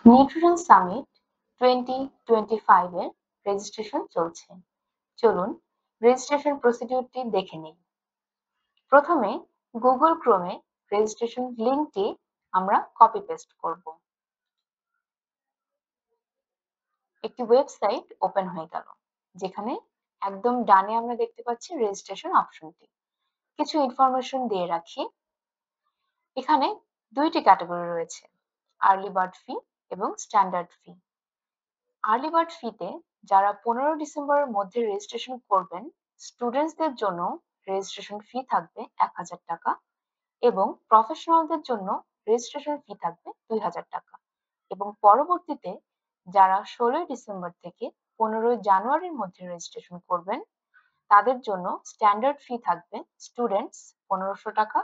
Nutrition summit 2025 এর registration চলছে। চলুন রেজিস্ট্রেশন প্রসিডিউরটি দেখে নিই। প্রথমে গুগল ক্রোমে রেজিস্ট্রেশন লিংকটি আমরা কপি পেস্ট করব। একটি ওয়েবসাইট ওপেন হয়ে গেল, যেখানে একদম ডানে আমরা দেখতে পাচ্ছি রেজিস্ট্রেশন অপশনটি। কিছু ইনফরমেশন দিয়ে রাখি। এখানে দুইটি ক্যাটাগরি রয়েছে, আর্লি বার্ড ফি এবং স্ট্যান্ডার্ড ফি। আর্লি বার্ড ফিতে যারা 15 ডিসেম্বরের মধ্যে রেজিস্ট্রেশন করবেন, স্টুডেন্টসদের জন্য রেজিস্ট্রেশন ফি থাকবে 1000 টাকা এবং প্রফেশনালদের জন্য রেজিস্ট্রেশন ফি থাকবে 2000 টাকা। এবং পরবর্তীতে যারা 16 ডিসেম্বর থেকে 15 জানুয়ারির মধ্যে রেজিস্ট্রেশন করবেন, তাদের জন্য স্ট্যান্ডার্ড ফি থাকবে স্টুডেন্টস 1500 টাকা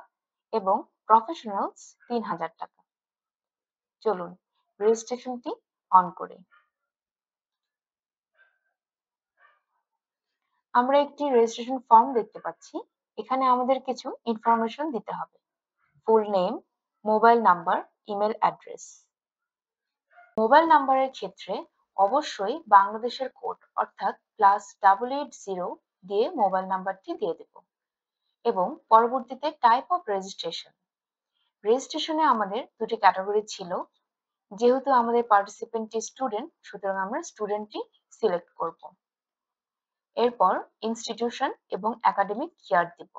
এবং প্রফেশনালস 3000 টাকা। চলুন রেজিস্ট্রেশনটি অন করি। আমরা একটি রেজিস্ট্রেশন ফর্ম দেখতে পাচ্ছি। এখানে আমাদের কিছু ইনফরমেশন দিতে হবে: full name, mobile number, email address. Mobile নাম্বারের ক্ষেত্রে অবশ্যই বাংলাদেশের কোড অর্থাৎ +880 দিয়ে মোবাইল নাম্বারটি দিয়ে দেব। এবং পরবর্তীতে টাইপ অফ রেজিস্ট্রেশন। রেজিস্ট্রেশনে আমাদের দুটি ক্যাটাগরি ছিল। যেহেতু আমাদের পার্টিসিপেন্টটি স্টুডেন্ট, সুতরাং আমরা স্টুডেন্টটি সিলেক্ট করব। এরপর ইনস্টিটিউশন এবং একাডেমিক ইয়ার দিব।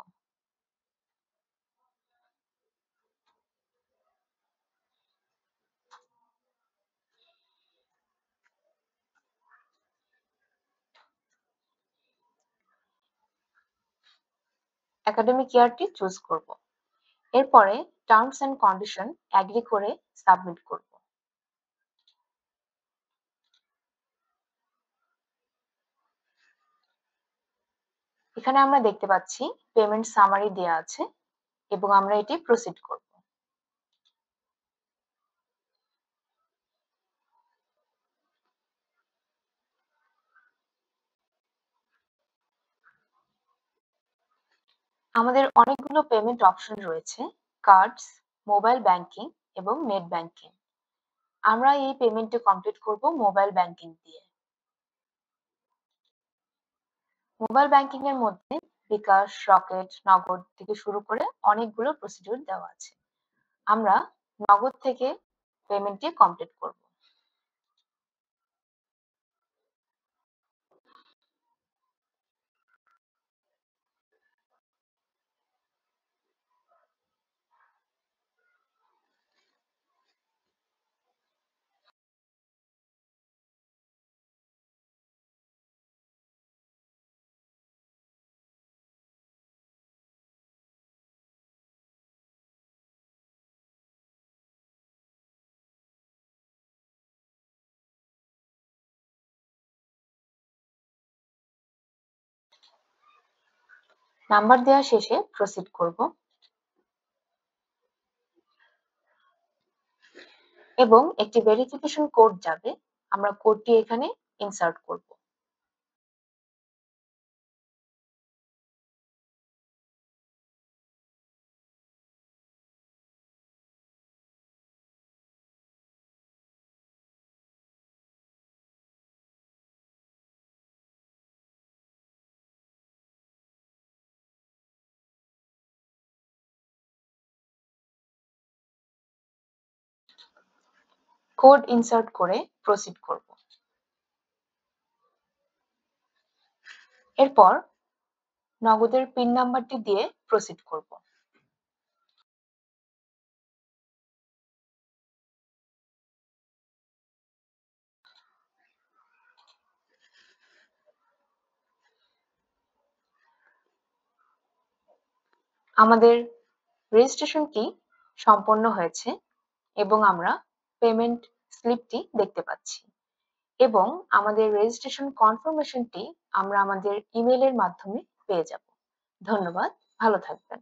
একাডেমিক ইয়ারটি চুজ করব। এরপরে টার্মস এন্ড কন্ডিশন এগ্রি করে সাবমিট করব। এখানে আমরা দেখতে পাচ্ছি পেমেন্ট সামারি দেয়া আছে এবং আমরা এটি প্রসিড করব। আমাদের অনেকগুলো পেমেন্ট অপশন রয়েছে: কার্ডস, মোবাইল ব্যাংকিং এবং নেট ব্যাংকিং। আমরা এই পেমেন্টটি কমপ্লিট করব মোবাইল ব্যাংকিং দিয়ে। মোবাইল ব্যাংকিং এর মধ্যে বিকাশ, রকেট, নগদ থেকে শুরু করে অনেকগুলো প্রসিডিউর দেওয়া আছে। আমরা নগদ থেকে পেমেন্টটি কমপ্লিট করব। নাম্বার দেওয়া শেষে প্রসিড করব এবং একটি ভেরিফিকেশন কোড যাবে। আমরা কোডটি এখানে ইনসার্ট করব। কোড ইনসার্ট করে প্রসিড করব। এরপর নগদের পিন নাম্বারটি দিয়ে প্রসিড করব। আমাদের রেজিস্ট্রেশনটি সম্পন্ন হয়েছে এবং আমরা পেমেন্ট স্লিপটি দেখতে পাচ্ছি এবং আমাদের রেজিস্ট্রেশন কনফার্মেশনটি আমরা আমাদের ইমেইলের মাধ্যমে পেয়ে যাব। ধন্যবাদ, ভালো থাকবেন।